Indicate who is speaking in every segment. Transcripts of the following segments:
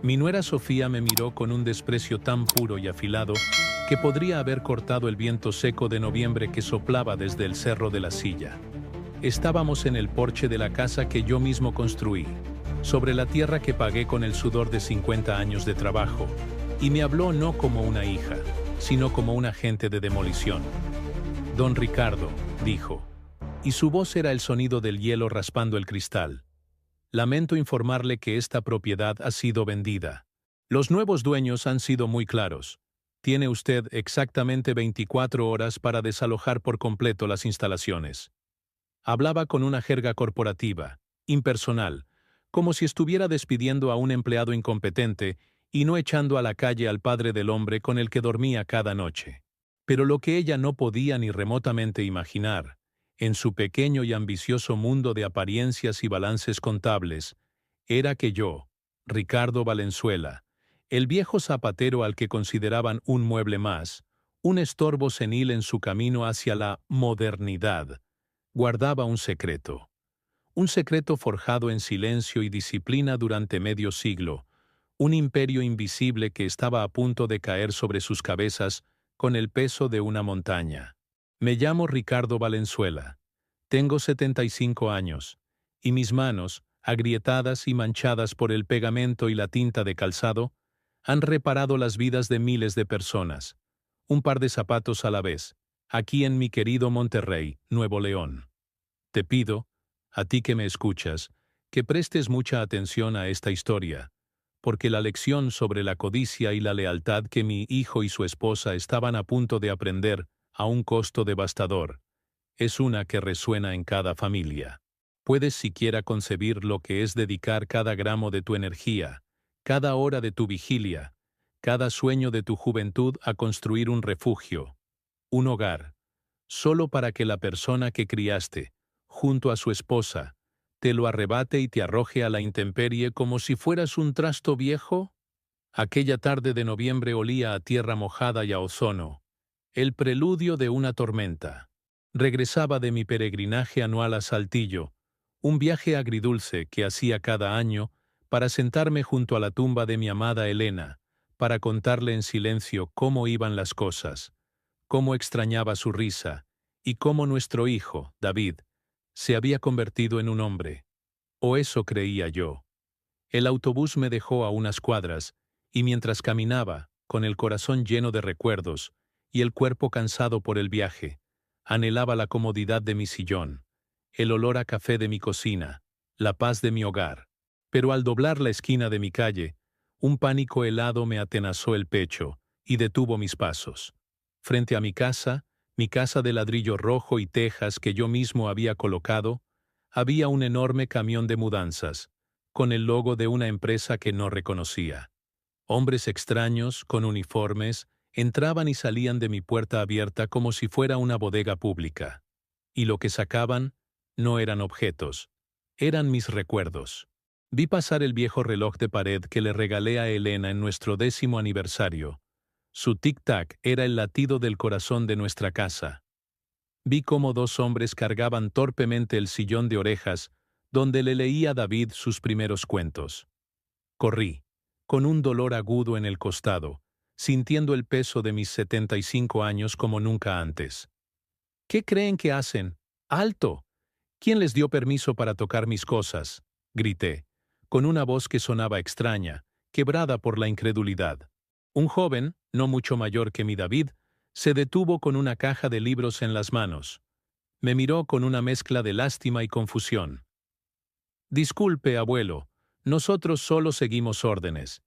Speaker 1: Mi nuera Sofía me miró con un desprecio tan puro y afilado que podría haber cortado el viento seco de noviembre que soplaba desde el cerro de la Silla. Estábamos en el porche de la casa que yo mismo construí, sobre la tierra que pagué con el sudor de 50 años de trabajo, y me habló no como una hija, sino como un agente de demolición. Don Ricardo, dijo, y su voz era el sonido del hielo raspando el cristal. Lamento informarle que esta propiedad ha sido vendida. Los nuevos dueños han sido muy claros. Tiene usted exactamente 24 horas para desalojar por completo las instalaciones. Hablaba con una jerga corporativa, impersonal, como si estuviera despidiendo a un empleado incompetente y no echando a la calle al padre del hombre con el que dormía cada noche. Pero lo que ella no podía ni remotamente imaginar, en su pequeño y ambicioso mundo de apariencias y balances contables, era que yo, Ricardo Valenzuela, el viejo zapatero al que consideraban un mueble más, un estorbo senil en su camino hacia la modernidad, guardaba un secreto forjado en silencio y disciplina durante medio siglo, un imperio invisible que estaba a punto de caer sobre sus cabezas con el peso de una montaña. Me llamo Ricardo Valenzuela. Tengo 75 años, y mis manos, agrietadas y manchadas por el pegamento y la tinta de calzado, han reparado las vidas de miles de personas. Un par de zapatos a la vez, aquí en mi querido Monterrey, Nuevo León. Te pido, a ti que me escuchas, que prestes mucha atención a esta historia, porque la lección sobre la codicia y la lealtad que mi hijo y su esposa estaban a punto de aprender a un costo devastador, es una que resuena en cada familia. Puedes siquiera concebir lo que es dedicar cada gramo de tu energía, cada hora de tu vigilia, cada sueño de tu juventud a construir un refugio, un hogar, solo para que la persona que criaste, junto a su esposa, te lo arrebate y te arroje a la intemperie como si fueras un trasto viejo? Aquella tarde de noviembre olía a tierra mojada y a ozono, el preludio de una tormenta. Regresaba de mi peregrinaje anual a Saltillo, un viaje agridulce que hacía cada año para sentarme junto a la tumba de mi amada Elena, para contarle en silencio cómo iban las cosas, cómo extrañaba su risa, y cómo nuestro hijo, David, se había convertido en un hombre. O eso creía yo. El autobús me dejó a unas cuadras, y mientras caminaba, con el corazón lleno de recuerdos, y el cuerpo cansado por el viaje, anhelaba la comodidad de mi sillón, el olor a café de mi cocina, la paz de mi hogar. Pero al doblar la esquina de mi calle, un pánico helado me atenazó el pecho, y detuvo mis pasos. Frente a mi casa de ladrillo rojo y tejas que yo mismo había colocado, había un enorme camión de mudanzas, con el logo de una empresa que no reconocía. Hombres extraños, con uniformes, entraban y salían de mi puerta abierta como si fuera una bodega pública. Y lo que sacaban no eran objetos, eran mis recuerdos. Vi pasar el viejo reloj de pared que le regalé a Elena en nuestro 10º aniversario. Su tic-tac era el latido del corazón de nuestra casa. Vi cómo 2 hombres cargaban torpemente el sillón de orejas donde le leía a David sus primeros cuentos. Corrí, con un dolor agudo en el costado, sintiendo el peso de mis 75 años como nunca antes. ¿Qué creen que hacen? ¡Alto! ¿Quién les dio permiso para tocar mis cosas? Grité, con una voz que sonaba extraña, quebrada por la incredulidad. Un joven, no mucho mayor que mi David, se detuvo con una caja de libros en las manos. Me miró con una mezcla de lástima y confusión. Disculpe, abuelo, nosotros solo seguimos órdenes.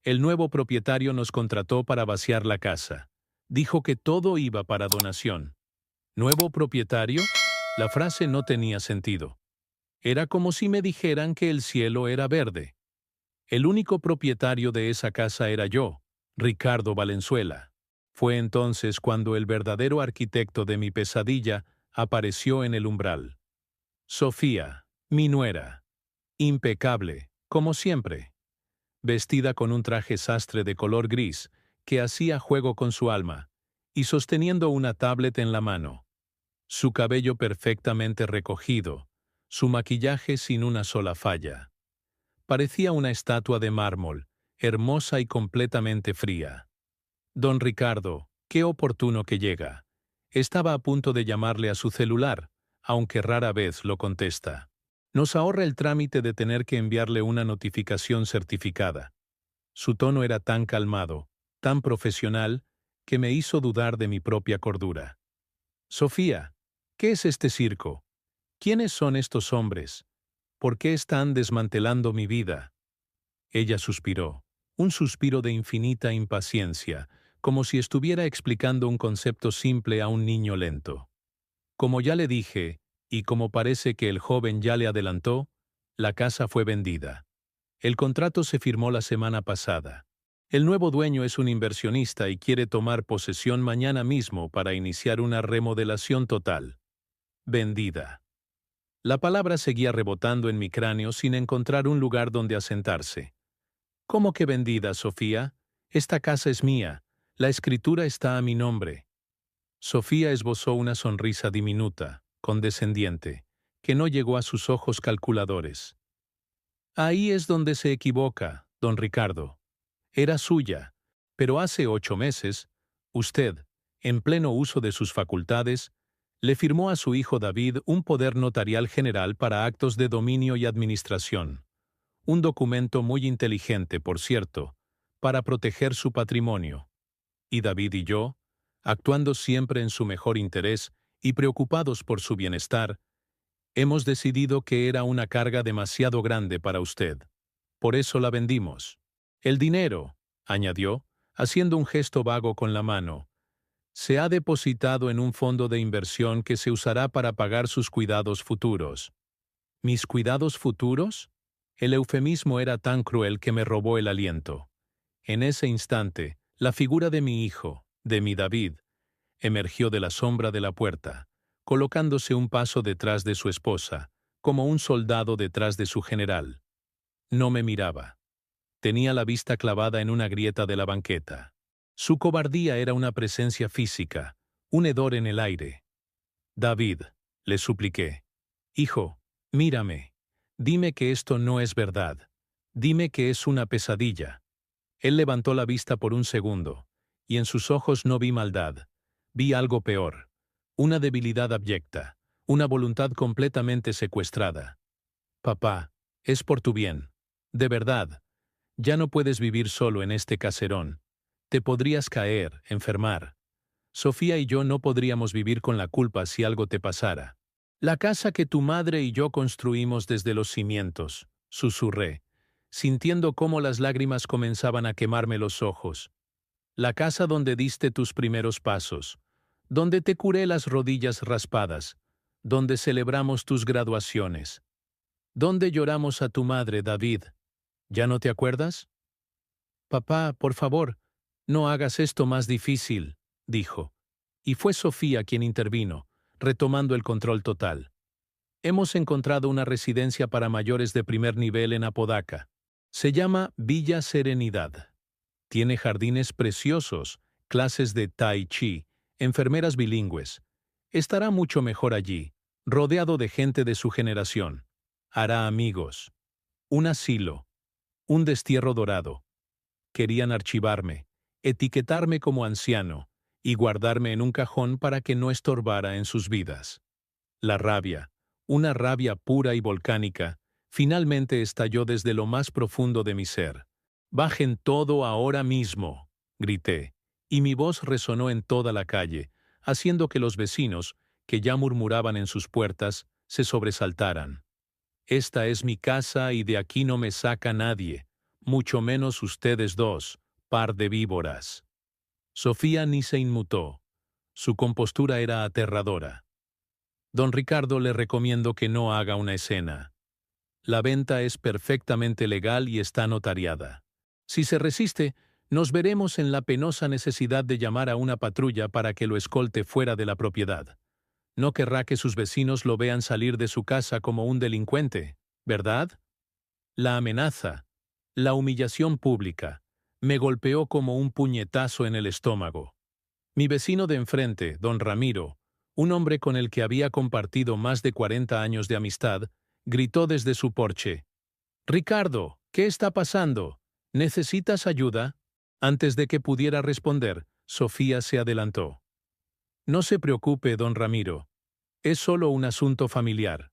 Speaker 1: El nuevo propietario nos contrató para vaciar la casa. Dijo que todo iba para donación. ¿Nuevo propietario? La frase no tenía sentido. Era como si me dijeran que el cielo era verde. El único propietario de esa casa era yo, Ricardo Valenzuela. Fue entonces cuando el verdadero arquitecto de mi pesadilla apareció en el umbral. Sofía, mi nuera. Impecable, como siempre. Vestida con un traje sastre de color gris, que hacía juego con su alma, y sosteniendo una tablet en la mano. Su cabello perfectamente recogido, su maquillaje sin una sola falla. Parecía una estatua de mármol, hermosa y completamente fría. Don Ricardo, qué oportuno que llega. Estaba a punto de llamarle a su celular, aunque rara vez lo contesta. Nos ahorra el trámite de tener que enviarle una notificación certificada. Su tono era tan calmado, tan profesional, que me hizo dudar de mi propia cordura. Sofía, ¿qué es este circo? ¿Quiénes son estos hombres? ¿Por qué están desmantelando mi vida? Ella suspiró, un suspiro de infinita impaciencia, como si estuviera explicando un concepto simple a un niño lento. Como ya le dije, y como parece que el joven ya le adelantó, la casa fue vendida. El contrato se firmó la semana pasada. El nuevo dueño es un inversionista y quiere tomar posesión mañana mismo para iniciar una remodelación total. Vendida. La palabra seguía rebotando en mi cráneo sin encontrar un lugar donde asentarse. ¿Cómo que vendida, Sofía? Esta casa es mía. La escritura está a mi nombre. Sofía esbozó una sonrisa diminuta, condescendiente, que no llegó a sus ojos calculadores. Ahí es donde se equivoca, don Ricardo. Era suya, pero hace 8 meses, usted, en pleno uso de sus facultades, le firmó a su hijo David un poder notarial general para actos de dominio y administración. Un documento muy inteligente, por cierto, para proteger su patrimonio. Y David y yo, actuando siempre en su mejor interés y preocupados por su bienestar, hemos decidido que era una carga demasiado grande para usted. Por eso la vendimos. El dinero, añadió, haciendo un gesto vago con la mano, se ha depositado en un fondo de inversión que se usará para pagar sus cuidados futuros. ¿Mis cuidados futuros? El eufemismo era tan cruel que me robó el aliento. En ese instante, la figura de mi hijo, de mi David, emergió de la sombra de la puerta, colocándose un paso detrás de su esposa, como un soldado detrás de su general. No me miraba. Tenía la vista clavada en una grieta de la banqueta. Su cobardía era una presencia física, un hedor en el aire. David, le supliqué. Hijo, mírame. Dime que esto no es verdad. Dime que es una pesadilla. Él levantó la vista por un segundo, y en sus ojos no vi maldad. Vi algo peor. Una debilidad abyecta, una voluntad completamente secuestrada. Papá, es por tu bien. De verdad. Ya no puedes vivir solo en este caserón. Te podrías caer, enfermar. Sofía y yo no podríamos vivir con la culpa si algo te pasara. La casa que tu madre y yo construimos desde los cimientos, susurré, sintiendo cómo las lágrimas comenzaban a quemarme los ojos. La casa donde diste tus primeros pasos, donde te curé las rodillas raspadas, donde celebramos tus graduaciones, donde lloramos a tu madre, David. ¿Ya no te acuerdas? Papá, por favor, no hagas esto más difícil, dijo. Y fue Sofía quien intervino, retomando el control total. Hemos encontrado una residencia para mayores de primer nivel en Apodaca. Se llama Villa Serenidad. Tiene jardines preciosos, clases de tai chi, enfermeras bilingües. Estará mucho mejor allí, rodeado de gente de su generación. Hará amigos. Un asilo. Un destierro dorado. Querían archivarme, etiquetarme como anciano y guardarme en un cajón para que no estorbara en sus vidas. La rabia, una rabia pura y volcánica, finalmente estalló desde lo más profundo de mi ser. «Bajen todo ahora mismo», grité, y mi voz resonó en toda la calle, haciendo que los vecinos, que ya murmuraban en sus puertas, se sobresaltaran. «Esta es mi casa y de aquí no me saca nadie, mucho menos ustedes dos, par de víboras». Sofía ni se inmutó. Su compostura era aterradora. Don Ricardo, le recomiendo que no haga una escena. La venta es perfectamente legal y está notariada. Si se resiste, nos veremos en la penosa necesidad de llamar a una patrulla para que lo escolte fuera de la propiedad. No querrá que sus vecinos lo vean salir de su casa como un delincuente, ¿verdad? La amenaza, la humillación pública, me golpeó como un puñetazo en el estómago. Mi vecino de enfrente, don Ramiro, un hombre con el que había compartido más de 40 años de amistad, gritó desde su porche: «Ricardo, ¿qué está pasando? ¿Necesitas ayuda? Antes de que pudiera responder, Sofía se adelantó. No se preocupe, don Ramiro. Es solo un asunto familiar.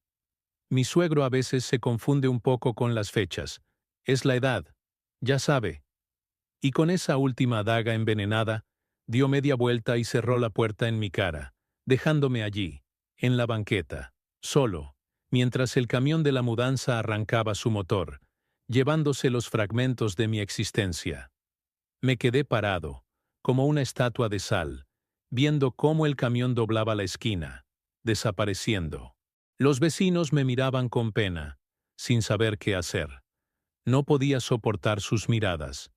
Speaker 1: Mi suegro a veces se confunde un poco con las fechas. Es la edad. Ya sabe. Y con esa última daga envenenada, dio media vuelta y cerró la puerta en mi cara, dejándome allí, en la banqueta, solo, mientras el camión de la mudanza arrancaba su motor, llevándose los fragmentos de mi existencia. Me quedé parado, como una estatua de sal, viendo cómo el camión doblaba la esquina, desapareciendo. Los vecinos me miraban con pena, sin saber qué hacer. No podía soportar sus miradas.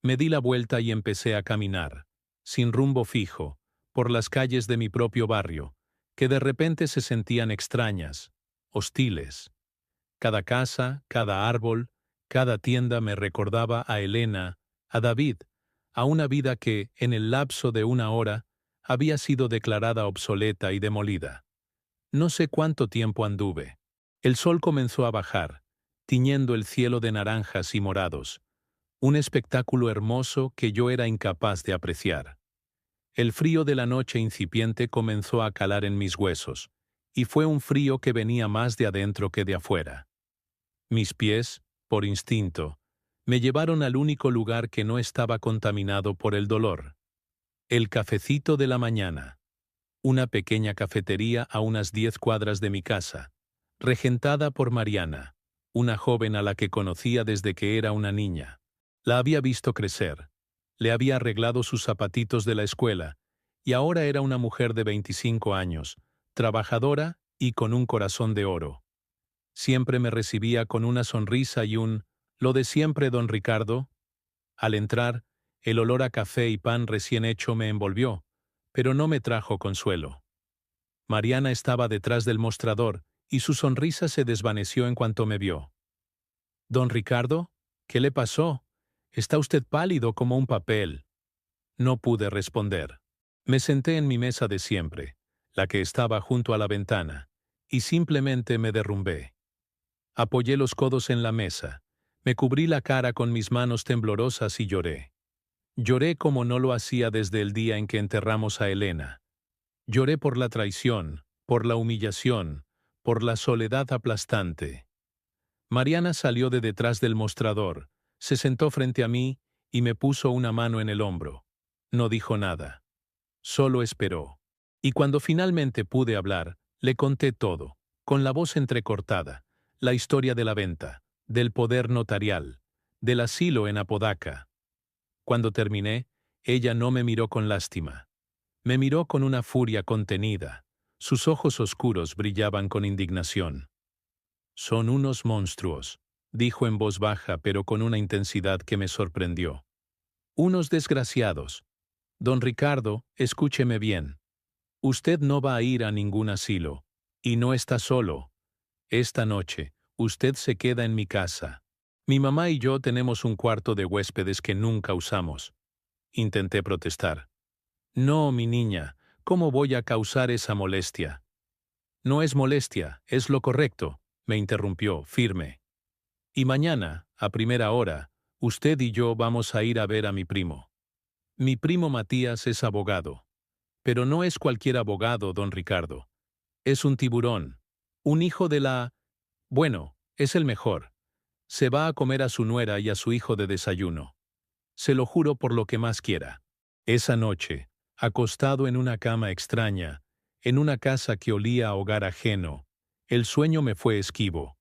Speaker 1: Me di la vuelta y empecé a caminar, sin rumbo fijo, por las calles de mi propio barrio, que de repente se sentían extrañas, hostiles. Cada casa, cada árbol, cada tienda me recordaba a Elena, a David, a una vida que, en el lapso de una hora, había sido declarada obsoleta y demolida. No sé cuánto tiempo anduve. El sol comenzó a bajar, tiñendo el cielo de naranjas y morados, un espectáculo hermoso que yo era incapaz de apreciar. El frío de la noche incipiente comenzó a calar en mis huesos, y fue un frío que venía más de adentro que de afuera. Mis pies, por instinto, me llevaron al único lugar que no estaba contaminado por el dolor. El cafecito de la mañana. Una pequeña cafetería a unas 10 cuadras de mi casa, regentada por Mariana, una joven a la que conocía desde que era una niña. La había visto crecer, le había arreglado sus zapatitos de la escuela, y ahora era una mujer de 25 años, trabajadora y con un corazón de oro. Siempre me recibía con una sonrisa y un «lo de siempre, don Ricardo». Al entrar, el olor a café y pan recién hecho me envolvió, pero no me trajo consuelo. Mariana estaba detrás del mostrador, y su sonrisa se desvaneció en cuanto me vio. «Don Ricardo, ¿qué le pasó? Está usted pálido como un papel». No pude responder. Me senté en mi mesa de siempre, la que estaba junto a la ventana, y simplemente me derrumbé. Apoyé los codos en la mesa, me cubrí la cara con mis manos temblorosas y lloré. Lloré como no lo hacía desde el día en que enterramos a Elena. Lloré por la traición, por la humillación, por la soledad aplastante. Mariana salió de detrás del mostrador, se sentó frente a mí y me puso una mano en el hombro. No dijo nada. Solo esperó. Y cuando finalmente pude hablar, le conté todo, con la voz entrecortada, la historia de la venta, del poder notarial, del asilo en Apodaca. Cuando terminé, ella no me miró con lástima. Me miró con una furia contenida. Sus ojos oscuros brillaban con indignación. «Son unos monstruos», dijo en voz baja pero con una intensidad que me sorprendió. «Unos desgraciados. Don Ricardo, escúcheme bien. Usted no va a ir a ningún asilo. Y no está solo. Esta noche, usted se queda en mi casa. Mi mamá y yo tenemos un cuarto de huéspedes que nunca usamos». Intenté protestar. «No, mi niña, ¿cómo voy a causar esa molestia?» «No es molestia, es lo correcto», me interrumpió, firme. «Y mañana, a primera hora, usted y yo vamos a ir a ver a mi primo. Mi primo Matías es abogado. Pero no es cualquier abogado, don Ricardo. Es un tiburón. Un hijo de la... Bueno, es el mejor. Se va a comer a su nuera y a su hijo de desayuno. Se lo juro por lo que más quiera». Esa noche, acostado en una cama extraña, en una casa que olía a hogar ajeno, el sueño me fue esquivo.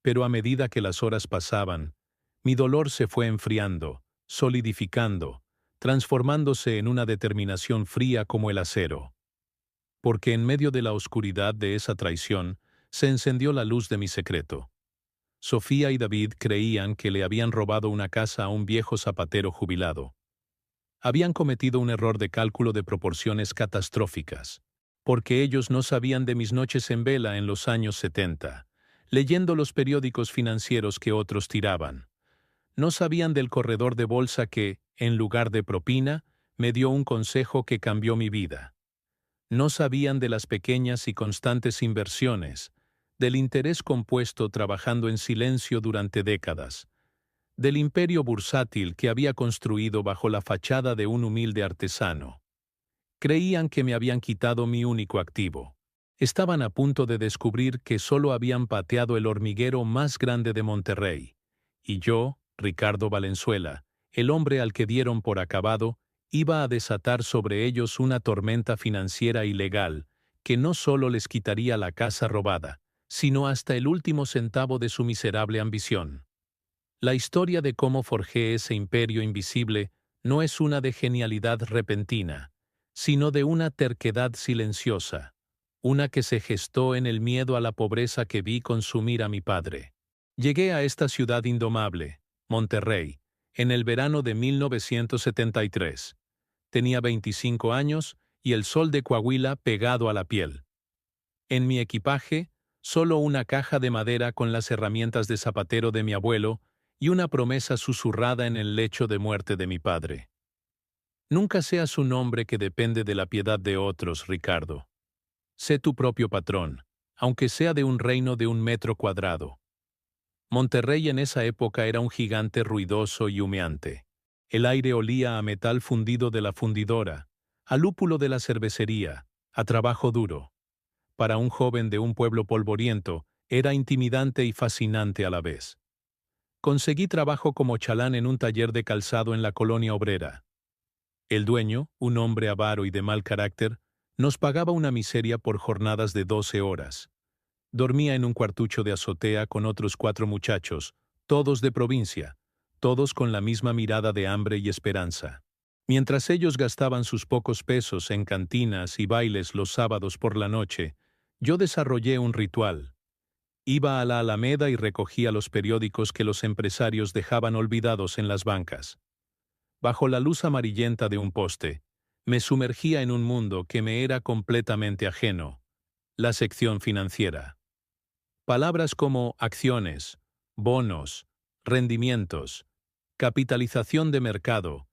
Speaker 1: Pero a medida que las horas pasaban, mi dolor se fue enfriando, solidificando, transformándose en una determinación fría como el acero. Porque en medio de la oscuridad de esa traición, se encendió la luz de mi secreto. Sofía y David creían que le habían robado una casa a un viejo zapatero jubilado. Habían cometido un error de cálculo de proporciones catastróficas, porque ellos no sabían de mis noches en vela en los años 70, leyendo los periódicos financieros que otros tiraban. No sabían del corredor de bolsa que, en lugar de propina, me dio un consejo que cambió mi vida. No sabían de las pequeñas y constantes inversiones, del interés compuesto trabajando en silencio durante décadas, del imperio bursátil que había construido bajo la fachada de un humilde artesano. Creían que me habían quitado mi único activo. Estaban a punto de descubrir que solo habían pateado el hormiguero más grande de Monterrey. Y yo, Ricardo Valenzuela, el hombre al que dieron por acabado, iba a desatar sobre ellos una tormenta financiera ilegal que no solo les quitaría la casa robada, sino hasta el último centavo de su miserable ambición. La historia de cómo forjé ese imperio invisible no es una de genialidad repentina, sino de una terquedad silenciosa, una que se gestó en el miedo a la pobreza que vi consumir a mi padre. Llegué a esta ciudad indomable, Monterrey, en el verano de 1973. Tenía 25 años y el sol de Coahuila pegado a la piel. En mi equipaje, solo una caja de madera con las herramientas de zapatero de mi abuelo y una promesa susurrada en el lecho de muerte de mi padre. Nunca seas un hombre que depende de la piedad de otros, Ricardo. Sé tu propio patrón, aunque sea de un reino de 1 metro cuadrado. Monterrey en esa época era un gigante ruidoso y humeante. El aire olía a metal fundido de la fundidora, a lúpulo de la cervecería, a trabajo duro. Para un joven de un pueblo polvoriento, era intimidante y fascinante a la vez. Conseguí trabajo como chalán en un taller de calzado en la colonia obrera. El dueño, un hombre avaro y de mal carácter, nos pagaba una miseria por jornadas de 12 horas. Dormía en un cuartucho de azotea con otros 4 muchachos, todos de provincia, todos con la misma mirada de hambre y esperanza. Mientras ellos gastaban sus pocos pesos en cantinas y bailes los sábados por la noche, yo desarrollé un ritual. Iba a la Alameda y recogía los periódicos que los empresarios dejaban olvidados en las bancas. Bajo la luz amarillenta de un poste, me sumergía en un mundo que me era completamente ajeno, la sección financiera. Palabras como acciones, bonos, rendimientos, capitalización de mercado,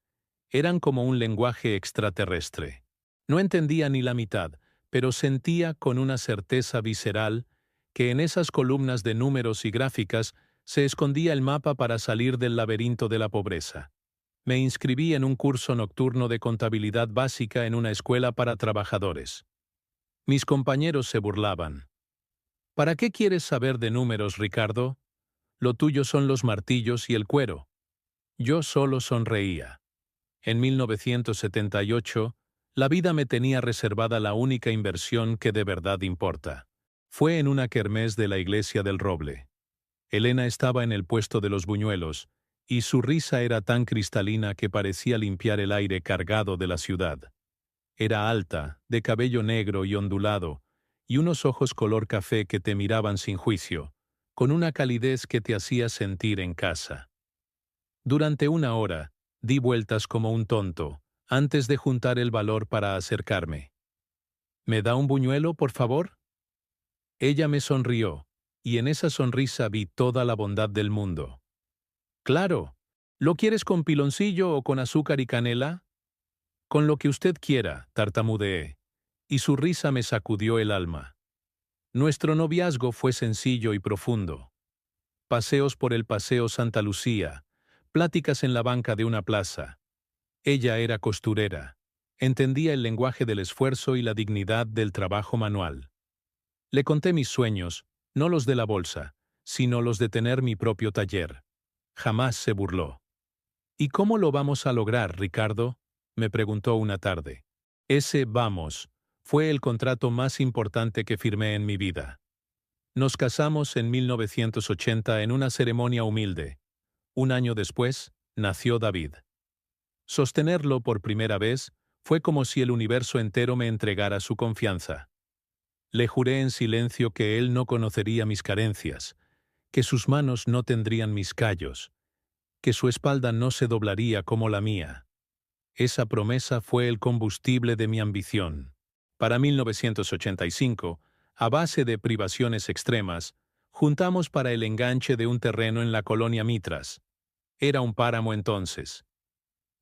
Speaker 1: eran como un lenguaje extraterrestre. No entendía ni la mitad, pero sentía con una certeza visceral que en esas columnas de números y gráficas se escondía el mapa para salir del laberinto de la pobreza. Me inscribí en un curso nocturno de contabilidad básica en una escuela para trabajadores. Mis compañeros se burlaban. ¿Para qué quieres saber de números, Ricardo? Lo tuyo son los martillos y el cuero. Yo solo sonreía. En 1978, la vida me tenía reservada la única inversión que de verdad importa. Fue en una kermés de la Iglesia del Roble. Elena estaba en el puesto de los buñuelos, y su risa era tan cristalina que parecía limpiar el aire cargado de la ciudad. Era alta, de cabello negro y ondulado, y unos ojos color café que te miraban sin juicio, con una calidez que te hacía sentir en casa. Durante 1 hora, di vueltas como un tonto, antes de juntar el valor para acercarme. ¿Me da un buñuelo, por favor? Ella me sonrió, y en esa sonrisa vi toda la bondad del mundo. Claro. ¿Lo quieres con piloncillo o con azúcar y canela? Con lo que usted quiera, tartamudeé, y su risa me sacudió el alma. Nuestro noviazgo fue sencillo y profundo. Paseos por el Paseo Santa Lucía, pláticas en la banca de una plaza. Ella era costurera, entendía el lenguaje del esfuerzo y la dignidad del trabajo manual. Le conté mis sueños, no los de la bolsa, sino los de tener mi propio taller. Jamás se burló. ¿Y cómo lo vamos a lograr, Ricardo?, me preguntó una tarde. Ese vamos fue el contrato más importante que firmé en mi vida. Nos casamos en 1980 en una ceremonia humilde. 1 año después, nació David. Sostenerlo por primera vez fue como si el universo entero me entregara su confianza. Le juré en silencio que él no conocería mis carencias, que sus manos no tendrían mis callos, que su espalda no se doblaría como la mía. Esa promesa fue el combustible de mi ambición. Para 1985, a base de privaciones extremas, juntamos para el enganche de un terreno en la colonia Mitras. Era un páramo entonces.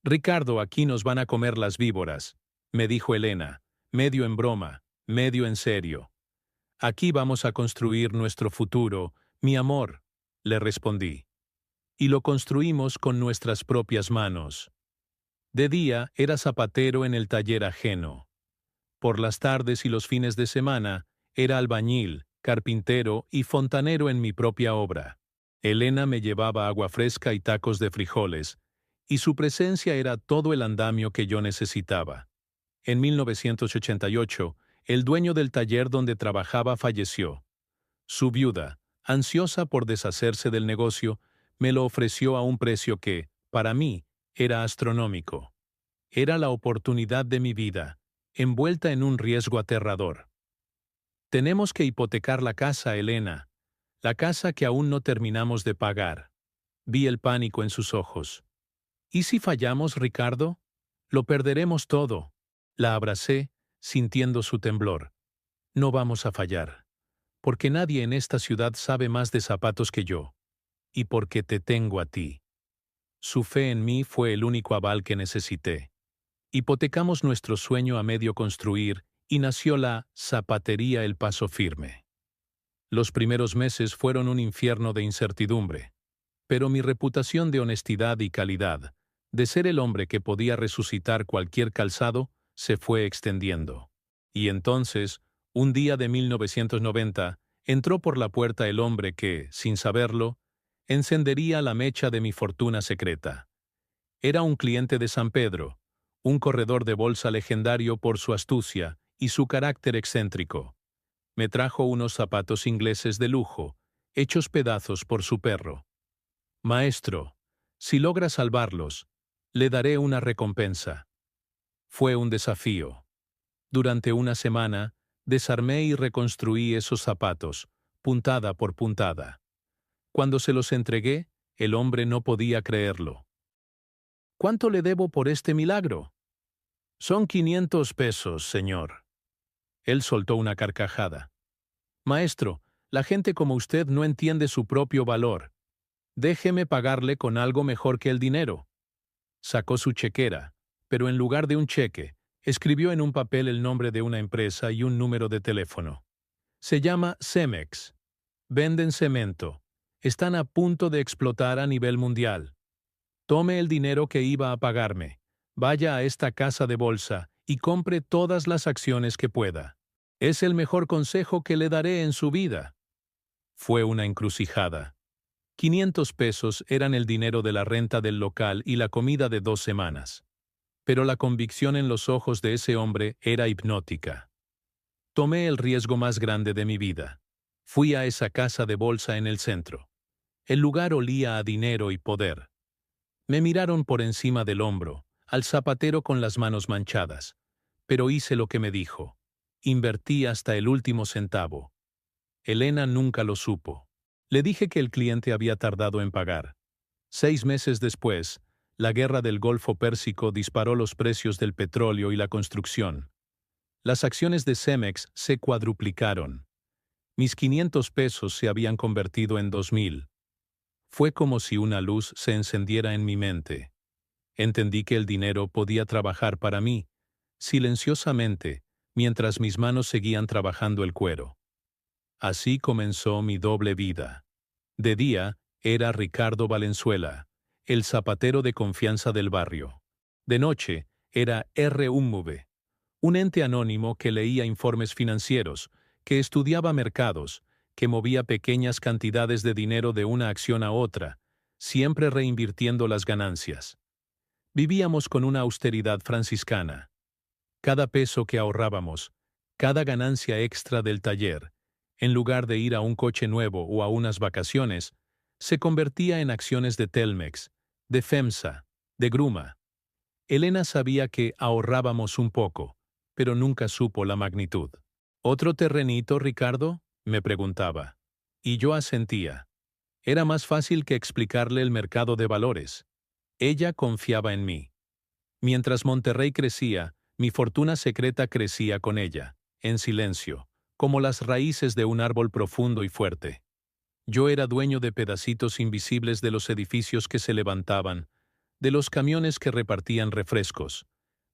Speaker 1: Ricardo, aquí nos van a comer las víboras, me dijo Elena, medio en broma, medio en serio. Aquí vamos a construir nuestro futuro, mi amor, le respondí. y lo construimos con nuestras propias manos. De día era zapatero en el taller ajeno. Por las tardes y los fines de semana era albañil, carpintero y fontanero en mi propia obra. Elena me llevaba agua fresca y tacos de frijoles, y su presencia era todo el andamio que yo necesitaba. En 1988, el dueño del taller donde trabajaba falleció. Su viuda, ansiosa por deshacerse del negocio, me lo ofreció a un precio que, para mí, era astronómico. Era la oportunidad de mi vida, envuelta en un riesgo aterrador. Tenemos que hipotecar la casa, Elena, la casa que aún no terminamos de pagar. Vi el pánico en sus ojos. ¿Y si fallamos, Ricardo? Lo perderemos todo. La abracé, sintiendo su temblor. No vamos a fallar. Porque nadie en esta ciudad sabe más de zapatos que yo. Y porque te tengo a ti. Su fe en mí fue el único aval que necesité. Hipotecamos nuestro sueño a medio construir y nació la zapatería El Paso Firme. Los primeros meses fueron un infierno de incertidumbre, pero mi reputación de honestidad y calidad, de ser el hombre que podía resucitar cualquier calzado, se fue extendiendo. Y entonces, un día de 1990, entró por la puerta el hombre que, sin saberlo, encendería la mecha de mi fortuna secreta. Era un cliente de San Pedro, un corredor de bolsa legendario por su astucia y su carácter excéntrico. Me trajo unos zapatos ingleses de lujo, hechos pedazos por su perro. Maestro, si logra salvarlos, le daré una recompensa. Fue un desafío. Durante una semana, desarmé y reconstruí esos zapatos, puntada por puntada. Cuando se los entregué, el hombre no podía creerlo. ¿Cuánto le debo por este milagro? Son 500 pesos, señor. Él soltó una carcajada. Maestro, la gente como usted no entiende su propio valor. Déjeme pagarle con algo mejor que el dinero. Sacó su chequera, pero en lugar de un cheque, escribió en un papel el nombre de una empresa y un número de teléfono. Se llama Cemex. Venden cemento. Están a punto de explotar a nivel mundial. Tome el dinero que iba a pagarme. Vaya a esta casa de bolsa y compre todas las acciones que pueda. Es el mejor consejo que le daré en su vida. Fue una encrucijada. 500 pesos eran el dinero de la renta del local y la comida de 2 semanas. Pero la convicción en los ojos de ese hombre era hipnótica. Tomé el riesgo más grande de mi vida. Fui a esa casa de bolsa en el centro. El lugar olía a dinero y poder. Me miraron por encima del hombro, al zapatero con las manos manchadas, pero hice lo que me dijo. Invertí hasta el último centavo. Elena nunca lo supo. Le dije que el cliente había tardado en pagar. 6 meses después, la guerra del Golfo Pérsico disparó los precios del petróleo y la construcción. Las acciones de Cemex se cuadruplicaron. Mis 500 pesos se habían convertido en 2,000. Fue como si una luz se encendiera en mi mente. Entendí que el dinero podía trabajar para mí, silenciosamente, mientras mis manos seguían trabajando el cuero. Así comenzó mi doble vida. De día, era Ricardo Valenzuela, el zapatero de confianza del barrio. De noche, era RUMV, un ente anónimo que leía informes financieros, que estudiaba mercados, que movía pequeñas cantidades de dinero de una acción a otra, siempre reinvirtiendo las ganancias. Vivíamos con una austeridad franciscana. Cada peso que ahorrábamos, cada ganancia extra del taller, en lugar de ir a un coche nuevo o a unas vacaciones, se convertía en acciones de Telmex, de FEMSA, de Gruma. Elena sabía que ahorrábamos un poco, pero nunca supo la magnitud. ¿Otro terrenito, Ricardo?, me preguntaba. Y yo asentía. Era más fácil que explicarle el mercado de valores. Ella confiaba en mí. Mientras Monterrey crecía, mi fortuna secreta crecía con ella, en silencio, como las raíces de un árbol profundo y fuerte. Yo era dueño de pedacitos invisibles de los edificios que se levantaban, de los camiones que repartían refrescos,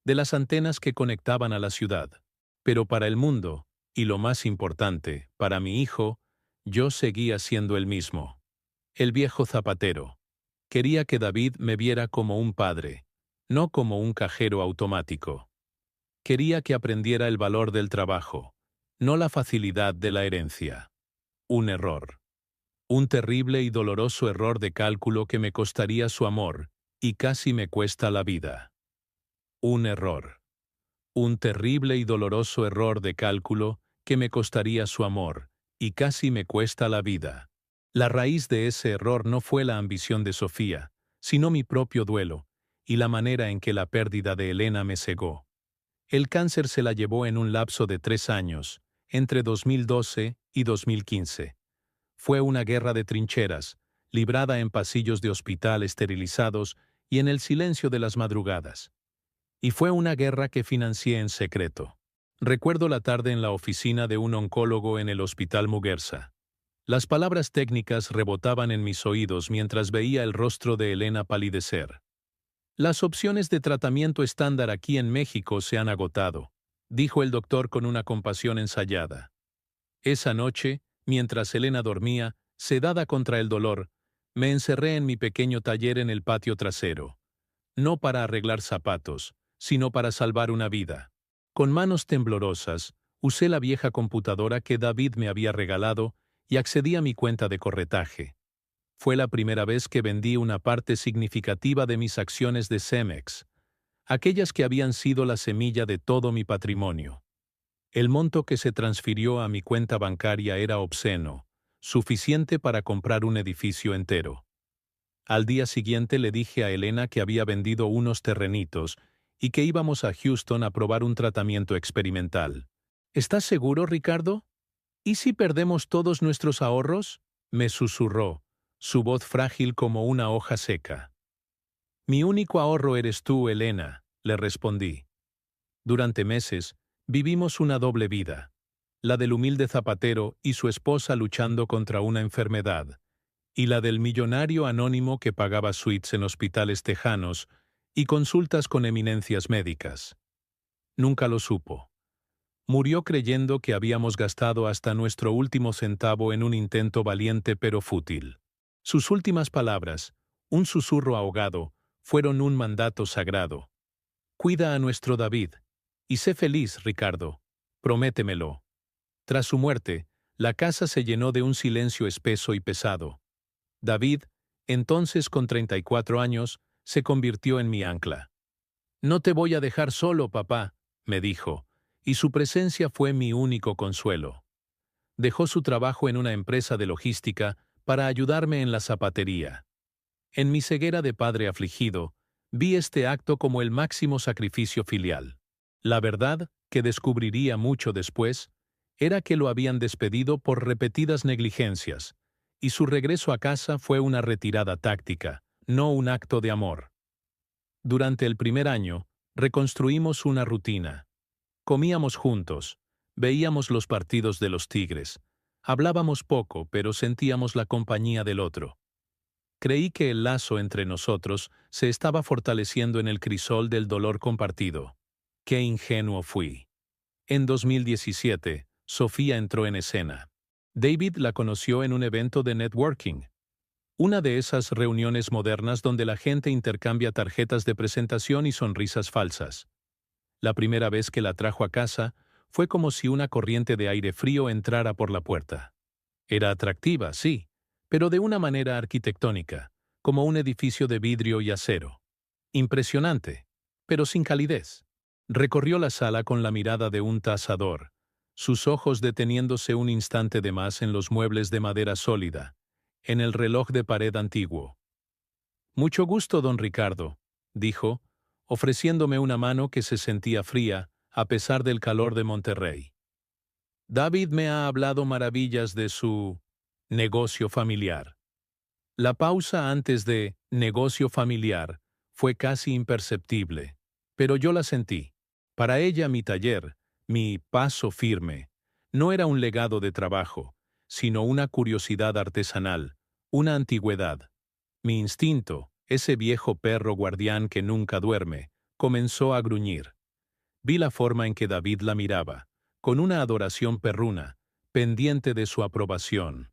Speaker 1: de las antenas que conectaban a la ciudad. Pero para el mundo, y lo más importante, para mi hijo, yo seguía siendo el mismo. El viejo zapatero. Quería que David me viera como un padre, no como un cajero automático. Quería que aprendiera el valor del trabajo, no la facilidad de la herencia. Un error. Un terrible y doloroso error de cálculo que me costaría su amor, y casi me cuesta la vida. Un error. Un terrible y doloroso error de cálculo que me costaría su amor, y casi me cuesta la vida. La raíz de ese error no fue la ambición de Sofía, sino mi propio duelo, y la manera en que la pérdida de Elena me cegó. El cáncer se la llevó en un lapso de 3 años, entre 2012 y 2015. Fue una guerra de trincheras, librada en pasillos de hospital esterilizados y en el silencio de las madrugadas. Y fue una guerra que financié en secreto. Recuerdo la tarde en la oficina de un oncólogo en el Hospital Muguerza. Las palabras técnicas rebotaban en mis oídos mientras veía el rostro de Elena palidecer. Las opciones de tratamiento estándar aquí en México se han agotado, dijo el doctor con una compasión ensayada. Esa noche, mientras Elena dormía, sedada contra el dolor, me encerré en mi pequeño taller en el patio trasero. No para arreglar zapatos, sino para salvar una vida. Con manos temblorosas, usé la vieja computadora que David me había regalado y accedí a mi cuenta de corretaje. Fue la primera vez que vendí una parte significativa de mis acciones de Cemex, aquellas que habían sido la semilla de todo mi patrimonio. El monto que se transfirió a mi cuenta bancaria era obsceno, suficiente para comprar un edificio entero. Al día siguiente le dije a Elena que había vendido unos terrenitos y que íbamos a Houston a probar un tratamiento experimental. ¿Estás seguro, Ricardo? ¿Y si perdemos todos nuestros ahorros? Me susurró, su voz frágil como una hoja seca. Mi único ahorro eres tú, Elena, le respondí. Durante meses, vivimos una doble vida, la del humilde zapatero y su esposa luchando contra una enfermedad, y la del millonario anónimo que pagaba suites en hospitales tejanos y consultas con eminencias médicas. Nunca lo supo. Murió creyendo que habíamos gastado hasta nuestro último centavo en un intento valiente pero fútil. Sus últimas palabras, un susurro ahogado, fueron un mandato sagrado. Cuida a nuestro David. Y sé feliz, Ricardo. Prométemelo. Tras su muerte, la casa se llenó de un silencio espeso y pesado. David, entonces con 34 años, se convirtió en mi ancla. No te voy a dejar solo, papá, me dijo, y su presencia fue mi único consuelo. Dejó su trabajo en una empresa de logística para ayudarme en la zapatería. En mi ceguera de padre afligido, vi este acto como el máximo sacrificio filial. La verdad, que descubriría mucho después, era que lo habían despedido por repetidas negligencias, y su regreso a casa fue una retirada táctica, no un acto de amor. Durante el primer año, reconstruimos una rutina. Comíamos juntos, veíamos los partidos de los Tigres, hablábamos poco, pero sentíamos la compañía del otro. Creí que el lazo entre nosotros se estaba fortaleciendo en el crisol del dolor compartido. ¡Qué ingenuo fui! En 2017, Sofía entró en escena. David la conoció en un evento de networking. Una de esas reuniones modernas donde la gente intercambia tarjetas de presentación y sonrisas falsas. La primera vez que la trajo a casa, fue como si una corriente de aire frío entrara por la puerta. Era atractiva, sí, pero de una manera arquitectónica, como un edificio de vidrio y acero. Impresionante, pero sin calidez. Recorrió la sala con la mirada de un tasador, sus ojos deteniéndose un instante de más en los muebles de madera sólida, en el reloj de pared antiguo. «Mucho gusto, don Ricardo», dijo, ofreciéndome una mano que se sentía fría, a pesar del calor de Monterrey. «David me ha hablado maravillas de su negocio familiar». La pausa antes de negocio familiar fue casi imperceptible, pero yo la sentí. Para ella mi taller, mi paso firme, no era un legado de trabajo, sino una curiosidad artesanal, una antigüedad. Mi instinto, ese viejo perro guardián que nunca duerme, comenzó a gruñir. Vi la forma en que David la miraba, con una adoración perruna, pendiente de su aprobación.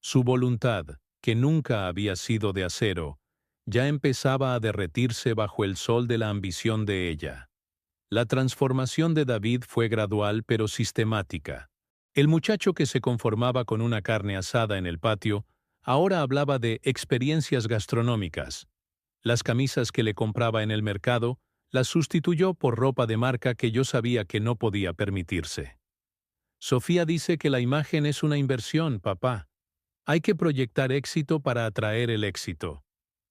Speaker 1: Su voluntad, que nunca había sido de acero, ya empezaba a derretirse bajo el sol de la ambición de ella. La transformación de David fue gradual pero sistemática. El muchacho que se conformaba con una carne asada en el patio, ahora hablaba de experiencias gastronómicas. Las camisas que le compraba en el mercado las sustituyó por ropa de marca que yo sabía que no podía permitirse. Sofía dice que la imagen es una inversión, papá. Hay que proyectar éxito para atraer el éxito.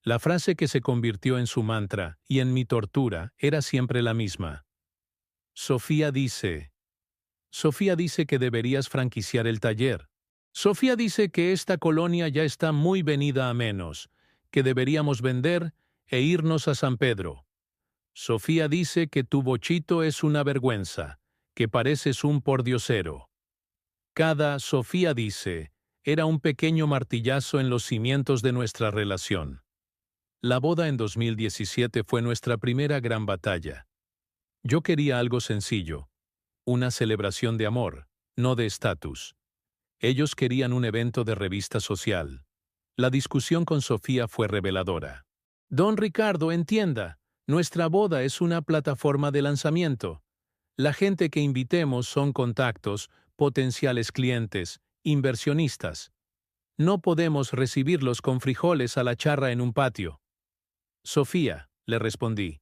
Speaker 1: La frase que se convirtió en su mantra y en mi tortura era siempre la misma. Sofía dice que deberías franquiciar el taller. Sofía dice que esta colonia ya está muy venida a menos, que deberíamos vender e irnos a San Pedro. Sofía dice que tu bochito es una vergüenza, que pareces un pordiosero. Cada Sofía dice era un pequeño martillazo en los cimientos de nuestra relación. La boda en 2017 fue nuestra primera gran batalla. Yo quería algo sencillo, una celebración de amor, no de estatus. Ellos querían un evento de revista social. La discusión con Sofía fue reveladora. Don Ricardo, entienda, nuestra boda es una plataforma de lanzamiento. La gente que invitemos son contactos, potenciales clientes, inversionistas. No podemos recibirlos con frijoles a la charra en un patio. Sofía, le respondí,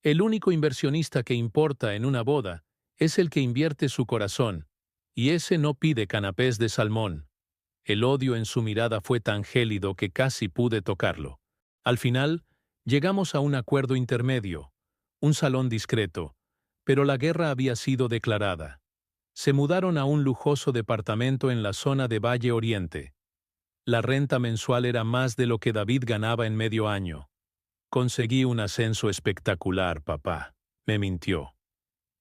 Speaker 1: el único inversionista que importa en una boda es el que invierte su corazón, y ese no pide canapés de salmón. El odio en su mirada fue tan gélido que casi pude tocarlo. Al final, llegamos a un acuerdo intermedio, un salón discreto, pero la guerra había sido declarada. Se mudaron a un lujoso departamento en la zona de Valle Oriente. La renta mensual era más de lo que David ganaba en medio año. Conseguí un ascenso espectacular, papá, me mintió.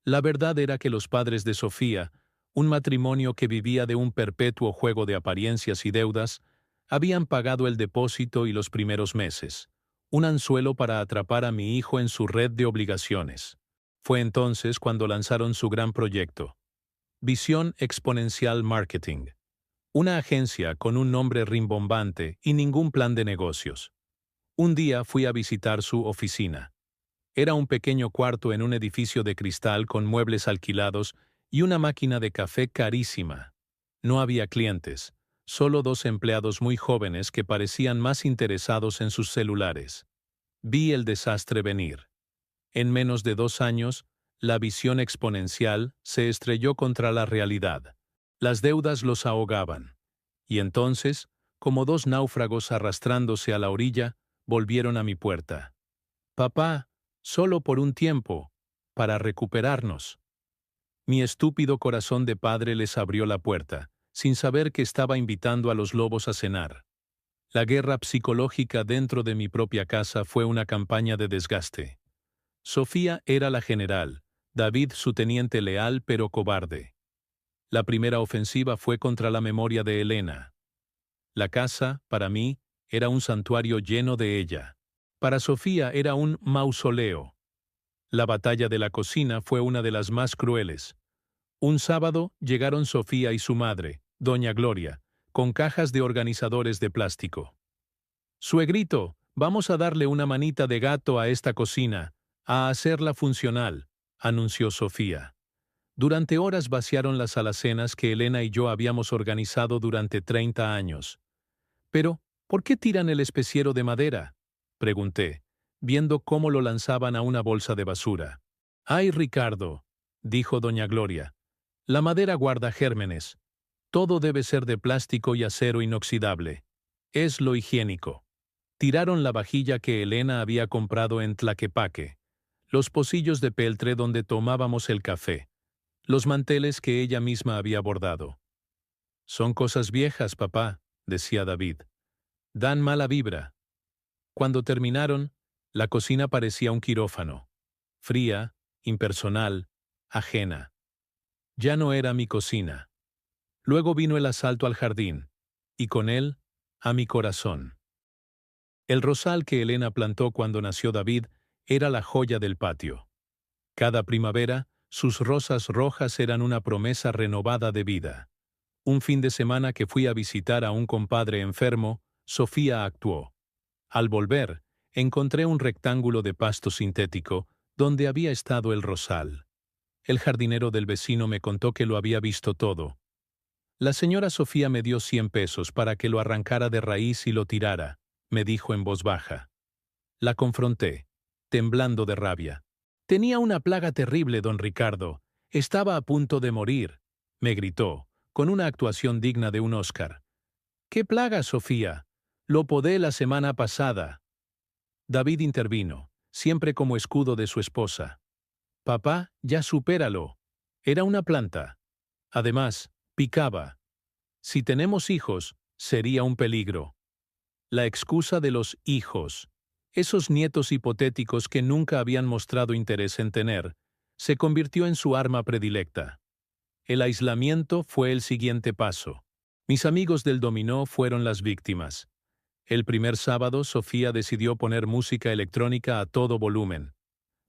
Speaker 1: La verdad era que los padres de Sofía, un matrimonio que vivía de un perpetuo juego de apariencias y deudas, habían pagado el depósito y los primeros meses, un anzuelo para atrapar a mi hijo en su red de obligaciones. Fue entonces cuando lanzaron su gran proyecto. Visión Exponencial Marketing. Una agencia con un nombre rimbombante y ningún plan de negocios. Un día fui a visitar su oficina. Era un pequeño cuarto en un edificio de cristal con muebles alquilados y una máquina de café carísima. No había clientes, solo 2 empleados muy jóvenes que parecían más interesados en sus celulares. Vi el desastre venir. En menos de 2 años, la visión exponencial se estrelló contra la realidad. Las deudas los ahogaban. Y entonces, como 2 náufragos arrastrándose a la orilla, volvieron a mi puerta. Papá, solo por un tiempo, para recuperarnos. Mi estúpido corazón de padre les abrió la puerta, sin saber que estaba invitando a los lobos a cenar. La guerra psicológica dentro de mi propia casa fue una campaña de desgaste. Sofía era la general, David su teniente leal pero cobarde. La primera ofensiva fue contra la memoria de Elena. La casa, para mí, era un santuario lleno de ella. Para Sofía era un mausoleo. La batalla de la cocina fue una de las más crueles. Un sábado llegaron Sofía y su madre, doña Gloria, con cajas de organizadores de plástico. Suegrito, vamos a darle una manita de gato a esta cocina, a hacerla funcional, anunció Sofía. Durante horas vaciaron las alacenas que Elena y yo habíamos organizado durante 30 años. Pero, ¿por qué tiran el especiero de madera?, pregunté, viendo cómo lo lanzaban a una bolsa de basura. «Ay, Ricardo», dijo doña Gloria, «la madera guarda gérmenes. Todo debe ser de plástico y acero inoxidable. Es lo higiénico». Tiraron la vajilla que Elena había comprado en Tlaquepaque, los pocillos de peltre donde tomábamos el café, los manteles que ella misma había bordado. «Son cosas viejas, papá», decía David. «Dan mala vibra». Cuando terminaron, la cocina parecía un quirófano. Fría, impersonal, ajena. Ya no era mi cocina. Luego vino el asalto al jardín, y con él, a mi corazón. El rosal que Elena plantó cuando nació David era la joya del patio. Cada primavera, sus rosas rojas eran una promesa renovada de vida. Un fin de semana que fui a visitar a un compadre enfermo, Sofía actuó. Al volver, encontré un rectángulo de pasto sintético donde había estado el rosal. El jardinero del vecino me contó que lo había visto todo. La señora Sofía me dio 100 pesos para que lo arrancara de raíz y lo tirara, me dijo en voz baja. La confronté, temblando de rabia. Tenía una plaga terrible, don Ricardo. Estaba a punto de morir, me gritó, con una actuación digna de un Oscar. ¿Qué plaga, Sofía? Lo podé la semana pasada. David intervino, siempre como escudo de su esposa. Papá, ya supéralo. Era una planta. Además, picaba. Si tenemos hijos, sería un peligro. La excusa de los hijos, esos nietos hipotéticos que nunca habían mostrado interés en tener, se convirtió en su arma predilecta. El aislamiento fue el siguiente paso. Mis amigos del dominó fueron las víctimas. El primer sábado, Sofía decidió poner música electrónica a todo volumen.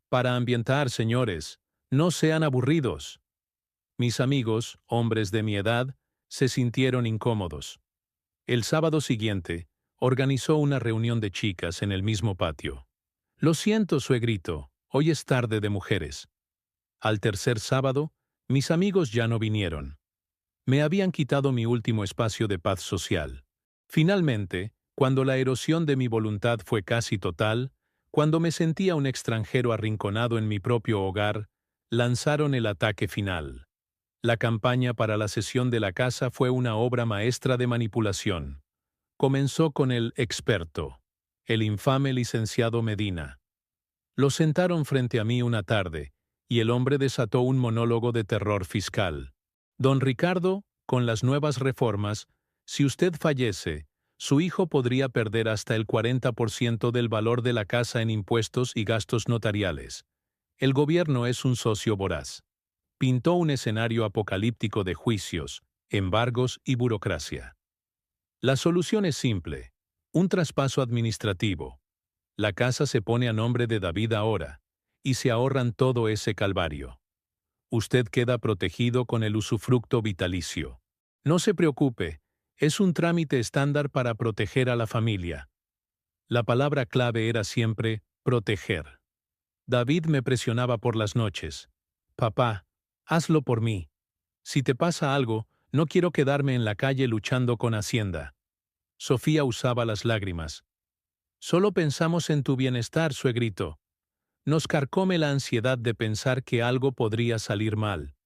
Speaker 1: Para ambientar, señores, no sean aburridos. Mis amigos, hombres de mi edad, se sintieron incómodos. El sábado siguiente, organizó una reunión de chicas en el mismo patio. Lo siento, suegrito, hoy es tarde de mujeres. Al tercer sábado, mis amigos ya no vinieron. Me habían quitado mi último espacio de paz social. Finalmente, cuando la erosión de mi voluntad fue casi total, cuando me sentía un extranjero arrinconado en mi propio hogar, lanzaron el ataque final. La campaña para la cesión de la casa fue una obra maestra de manipulación. Comenzó con el experto, el infame licenciado Medina. Lo sentaron frente a mí una tarde, y el hombre desató un monólogo de terror fiscal. Don Ricardo, con las nuevas reformas, si usted fallece, su hijo podría perder hasta el 40% del valor de la casa en impuestos y gastos notariales. El gobierno es un socio voraz. Pintó un escenario apocalíptico de juicios, embargos y burocracia. La solución es simple: un traspaso administrativo. La casa se pone a nombre de David ahora, y se ahorran todo ese calvario. Usted queda protegido con el usufructo vitalicio. No se preocupe, es un trámite estándar para proteger a la familia. La palabra clave era siempre proteger. David me presionaba por las noches. Papá, hazlo por mí. Si te pasa algo, no quiero quedarme en la calle luchando con Hacienda. Sofía usaba las lágrimas. Solo pensamos en tu bienestar, suegrito. Nos carcome la ansiedad de pensar que algo podría salir mal.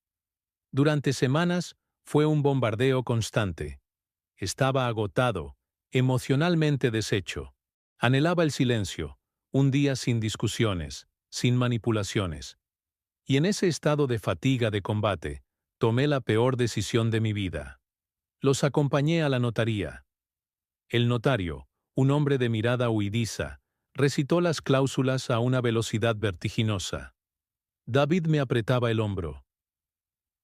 Speaker 1: Durante semanas fue un bombardeo constante. Estaba agotado, emocionalmente deshecho. Anhelaba el silencio, un día sin discusiones, sin manipulaciones. Y en ese estado de fatiga de combate, tomé la peor decisión de mi vida. Los acompañé a la notaría. El notario, un hombre de mirada huidiza, recitó las cláusulas a una velocidad vertiginosa. David me apretaba el hombro.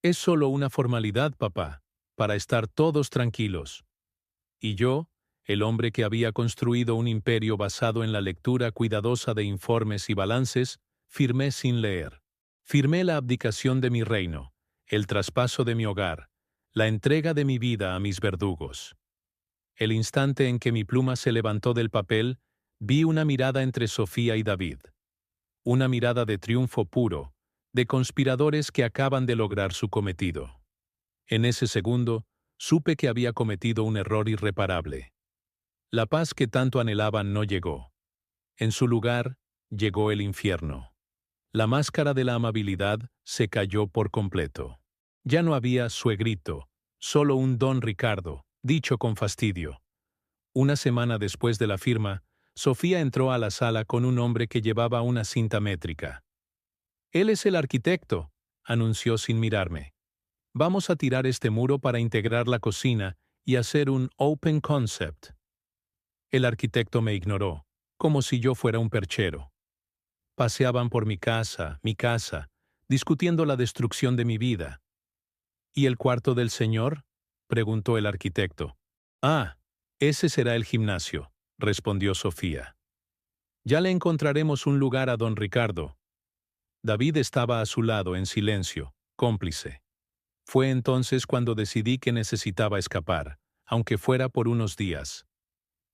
Speaker 1: Es solo una formalidad, papá, para estar todos tranquilos. Y yo, el hombre que había construido un imperio basado en la lectura cuidadosa de informes y balances, firmé sin leer. Firmé la abdicación de mi reino, el traspaso de mi hogar, la entrega de mi vida a mis verdugos. El instante en que mi pluma se levantó del papel, vi una mirada entre Sofía y David. Una mirada de triunfo puro, de conspiradores que acaban de lograr su cometido. En ese segundo, supe que había cometido un error irreparable. La paz que tanto anhelaban no llegó. En su lugar, llegó el infierno. La máscara de la amabilidad se cayó por completo. Ya no había suegrito, solo un don Ricardo, dicho con fastidio. Una semana después de la firma, Sofía entró a la sala con un hombre que llevaba una cinta métrica. «Él es el arquitecto», anunció sin mirarme. «Vamos a tirar este muro para integrar la cocina y hacer un open concept». El arquitecto me ignoró, como si yo fuera un perchero. Paseaban por mi casa, discutiendo la destrucción de mi vida. «¿Y el cuarto del señor?», preguntó el arquitecto. «Ah, ese será el gimnasio», respondió Sofía. «Ya le encontraremos un lugar a don Ricardo». David estaba a su lado en silencio, cómplice. Fue entonces cuando decidí que necesitaba escapar, aunque fuera por unos días.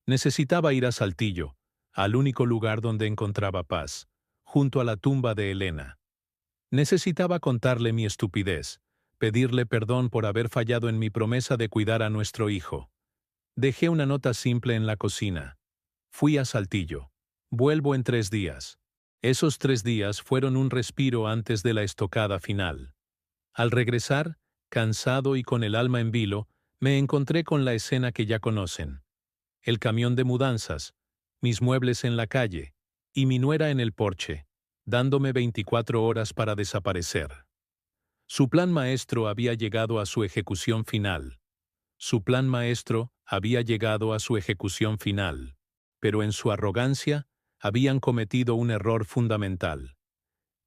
Speaker 1: Necesitaba ir a Saltillo, al único lugar donde encontraba paz, junto a la tumba de Elena. Necesitaba contarle mi estupidez, pedirle perdón por haber fallado en mi promesa de cuidar a nuestro hijo. Dejé una nota simple en la cocina. Fui a Saltillo. Vuelvo en 3 días. Esos 3 días fueron un respiro antes de la estocada final. Al regresar, cansado y con el alma en vilo, me encontré con la escena que ya conocen. El camión de mudanzas, mis muebles en la calle, y mi nuera en el porche, dándome 24 horas para desaparecer. Su plan maestro había llegado a su ejecución final. Su plan maestro había llegado a su ejecución final. Pero en su arrogancia, habían cometido un error fundamental.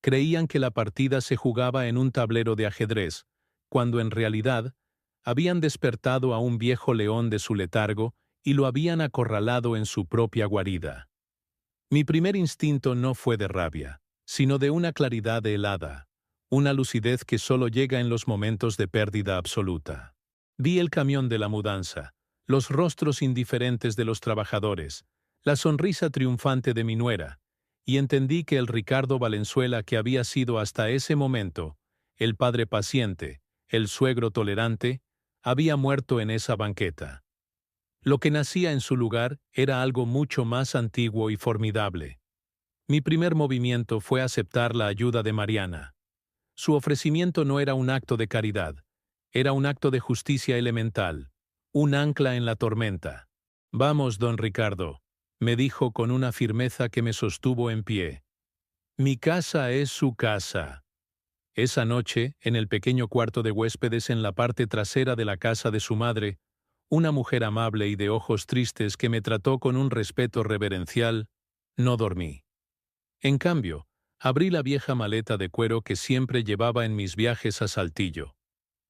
Speaker 1: Creían que la partida se jugaba en un tablero de ajedrez, cuando en realidad habían despertado a un viejo león de su letargo y lo habían acorralado en su propia guarida. Mi primer instinto no fue de rabia, sino de una claridad helada, una lucidez que solo llega en los momentos de pérdida absoluta. Vi el camión de la mudanza, los rostros indiferentes de los trabajadores, la sonrisa triunfante de mi nuera, y entendí que el Ricardo Valenzuela que había sido hasta ese momento, el padre paciente, el suegro tolerante, había muerto en esa banqueta. Lo que nacía en su lugar era algo mucho más antiguo y formidable. Mi primer movimiento fue aceptar la ayuda de Mariana. Su ofrecimiento no era un acto de caridad, era un acto de justicia elemental, un ancla en la tormenta. «Vamos, don Ricardo», me dijo con una firmeza que me sostuvo en pie. «Mi casa es su casa». Esa noche, en el pequeño cuarto de huéspedes en la parte trasera de la casa de su madre, una mujer amable y de ojos tristes que me trató con un respeto reverencial, no dormí. En cambio, abrí la vieja maleta de cuero que siempre llevaba en mis viajes a Saltillo.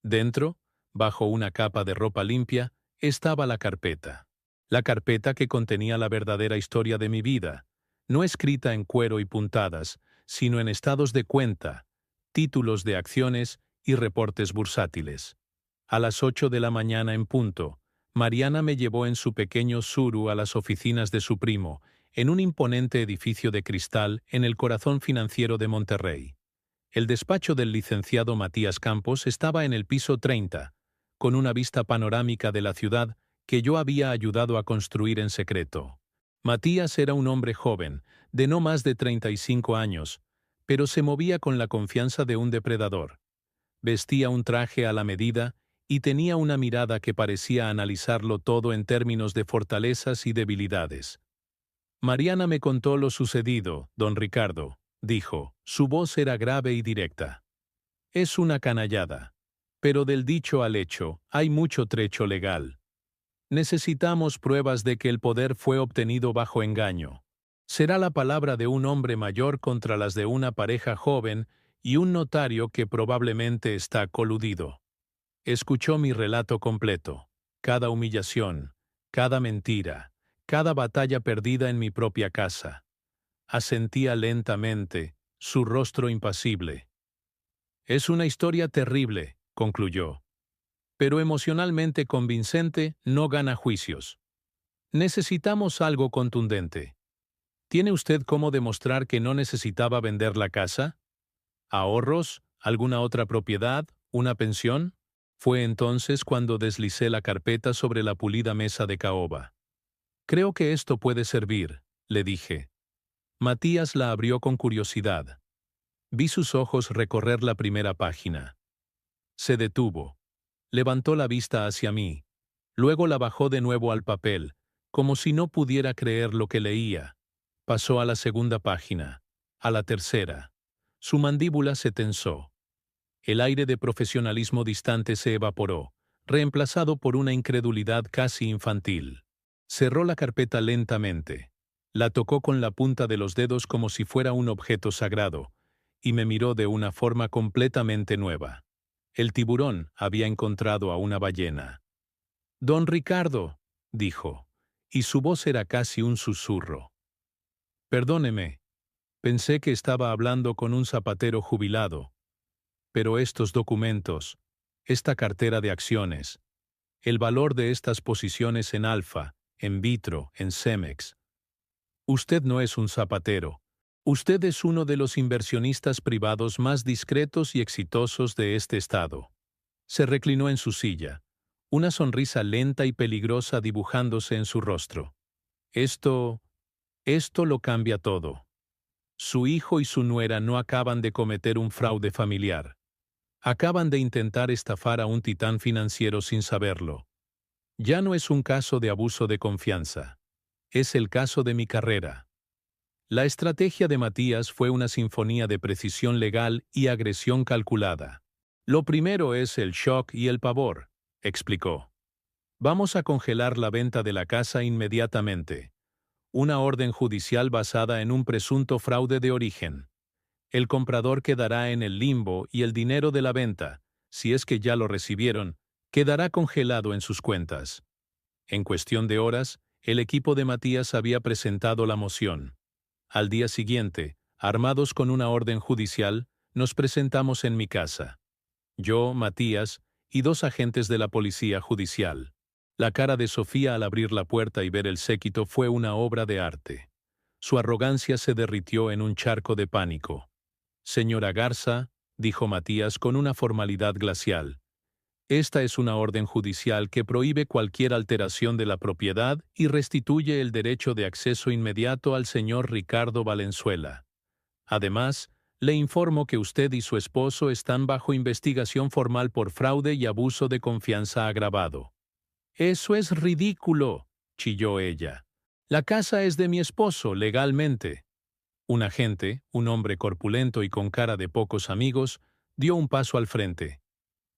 Speaker 1: Dentro, bajo una capa de ropa limpia, estaba la carpeta. La carpeta que contenía la verdadera historia de mi vida, no escrita en cuero y puntadas, sino en estados de cuenta, títulos de acciones y reportes bursátiles. A las 8 de la mañana en punto, Mariana me llevó en su pequeño Tsuru a las oficinas de su primo, en un imponente edificio de cristal en el corazón financiero de Monterrey. El despacho del licenciado Matías Campos estaba en el piso 30, con una vista panorámica de la ciudad que yo había ayudado a construir en secreto. Matías era un hombre joven, de no más de 35 años, pero se movía con la confianza de un depredador. Vestía un traje a la medida y tenía una mirada que parecía analizarlo todo en términos de fortalezas y debilidades. Mariana me contó lo sucedido, don Ricardo, dijo. Su voz era grave y directa. Es una canallada. Pero del dicho al hecho, hay mucho trecho legal. Necesitamos pruebas de que el poder fue obtenido bajo engaño. Será la palabra de un hombre mayor contra las de una pareja joven y un notario que probablemente está coludido. Escuchó mi relato completo. Cada humillación, cada mentira, cada batalla perdida en mi propia casa. Asentía lentamente, su rostro impasible. Es una historia terrible, concluyó. Pero emocionalmente convincente no gana juicios. Necesitamos algo contundente. ¿Tiene usted cómo demostrar que no necesitaba vender la casa? ¿Ahorros? ¿Alguna otra propiedad? ¿Una pensión? Fue entonces cuando deslicé la carpeta sobre la pulida mesa de caoba. Creo que esto puede servir, le dije. Matías la abrió con curiosidad. Vi sus ojos recorrer la primera página. Se detuvo. Levantó la vista hacia mí. Luego la bajó de nuevo al papel, como si no pudiera creer lo que leía. Pasó a la segunda página, a la tercera. Su mandíbula se tensó. El aire de profesionalismo distante se evaporó, reemplazado por una incredulidad casi infantil. Cerró la carpeta lentamente. La tocó con la punta de los dedos como si fuera un objeto sagrado, y me miró de una forma completamente nueva. El tiburón había encontrado a una ballena. «Don Ricardo», dijo, y su voz era casi un susurro. «Perdóneme, pensé que estaba hablando con un zapatero jubilado. Pero estos documentos, esta cartera de acciones, el valor de estas posiciones en Alfa, en Vitro, en Cemex. Usted no es un zapatero. Usted es uno de los inversionistas privados más discretos y exitosos de este estado. Se reclinó en su silla, una sonrisa lenta y peligrosa dibujándose en su rostro. Esto lo cambia todo. Su hijo y su nuera no acaban de cometer un fraude familiar. Acaban de intentar estafar a un titán financiero sin saberlo. Ya no es un caso de abuso de confianza. Es el caso de mi carrera. La estrategia de Matías fue una sinfonía de precisión legal y agresión calculada. Lo primero es el shock y el pavor, explicó. Vamos a congelar la venta de la casa inmediatamente. Una orden judicial basada en un presunto fraude de origen. El comprador quedará en el limbo y el dinero de la venta, si es que ya lo recibieron, quedará congelado en sus cuentas. En cuestión de horas, el equipo de Matías había presentado la moción. Al día siguiente, armados con una orden judicial, nos presentamos en mi casa. Yo, Matías, y 2 agentes de la policía judicial. La cara de Sofía al abrir la puerta y ver el séquito fue una obra de arte. Su arrogancia se derritió en un charco de pánico. Señora Garza, dijo Matías con una formalidad glacial. Esta es una orden judicial que prohíbe cualquier alteración de la propiedad y restituye el derecho de acceso inmediato al señor Ricardo Valenzuela. Además, le informo que usted y su esposo están bajo investigación formal por fraude y abuso de confianza agravado. Eso es ridículo, chilló ella. La casa es de mi esposo, legalmente. Un agente, un hombre corpulento y con cara de pocos amigos, dio un paso al frente.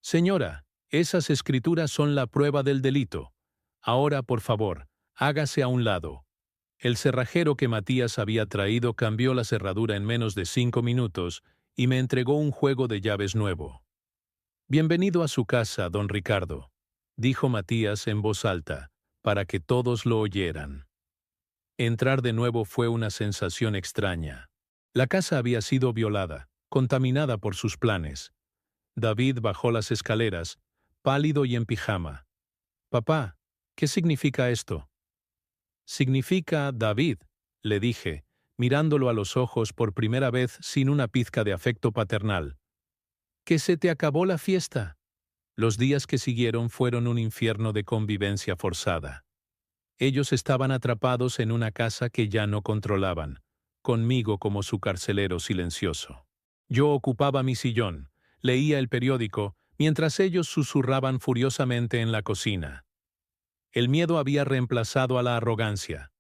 Speaker 1: Señora, esas escrituras son la prueba del delito. Ahora, por favor, hágase a un lado. El cerrajero que Matías había traído cambió la cerradura en menos de 5 minutos y me entregó un juego de llaves nuevo. Bienvenido a su casa, don Ricardo, dijo Matías en voz alta, para que todos lo oyeran. Entrar de nuevo fue una sensación extraña. La casa había sido violada, contaminada por sus planes. David bajó las escaleras, pálido y en pijama. Papá, ¿qué significa esto? Significa, David, le dije, mirándolo a los ojos por primera vez sin una pizca de afecto paternal. Que se te acabó la fiesta. Los días que siguieron fueron un infierno de convivencia forzada. Ellos estaban atrapados en una casa que ya no controlaban, conmigo como su carcelero silencioso. Yo ocupaba mi sillón, leía el periódico, mientras ellos susurraban furiosamente en la cocina. El miedo había reemplazado a la arrogancia.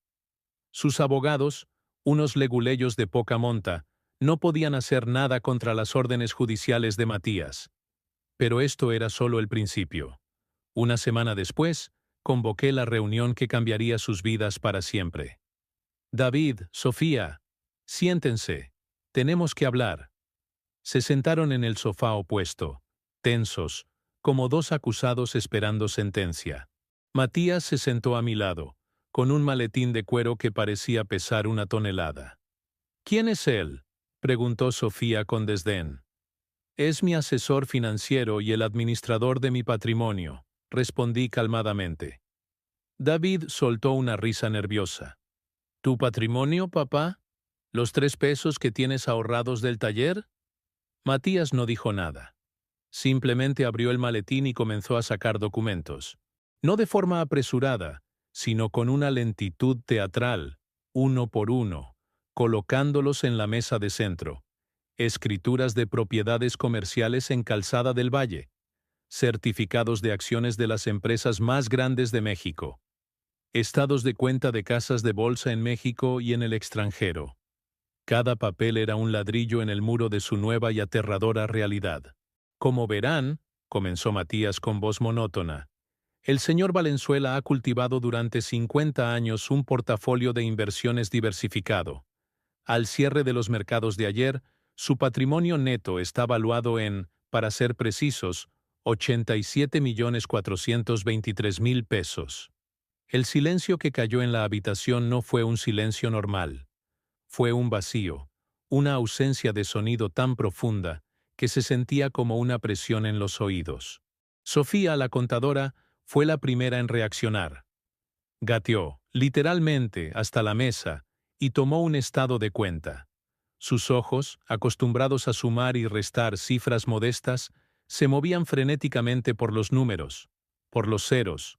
Speaker 1: Sus abogados, unos leguleyos de poca monta, no podían hacer nada contra las órdenes judiciales de Matías. Pero esto era solo el principio. Una semana después, convoqué la reunión que cambiaría sus vidas para siempre. David, Sofía, siéntense. Tenemos que hablar. Se sentaron en el sofá opuesto, tensos, como 2 acusados esperando sentencia. Matías se sentó a mi lado, con un maletín de cuero que parecía pesar 1 tonelada. ¿Quién es él?, preguntó Sofía con desdén. Es mi asesor financiero y el administrador de mi patrimonio, respondí calmadamente. David soltó una risa nerviosa. ¿Tu patrimonio, papá? ¿Los 3 pesos que tienes ahorrados del taller? Matías no dijo nada. Simplemente abrió el maletín y comenzó a sacar documentos. No de forma apresurada, sino con una lentitud teatral, uno por uno, colocándolos en la mesa de centro. Escrituras de propiedades comerciales en Calzada del Valle. Certificados de acciones de las empresas más grandes de México. Estados de cuenta de casas de bolsa en México y en el extranjero. Cada papel era un ladrillo en el muro de su nueva y aterradora realidad. Como verán, comenzó Matías con voz monótona, el señor Valenzuela ha cultivado durante 50 años un portafolio de inversiones diversificado. Al cierre de los mercados de ayer, su patrimonio neto está valuado en, para ser precisos, 87.423.000 pesos. El silencio que cayó en la habitación no fue un silencio normal. Fue un vacío, una ausencia de sonido tan profunda que se sentía como una presión en los oídos. Sofía, la contadora, fue la primera en reaccionar. Gateó, literalmente, hasta la mesa, y tomó un estado de cuenta. Sus ojos, acostumbrados a sumar y restar cifras modestas, se movían frenéticamente por los números, por los ceros,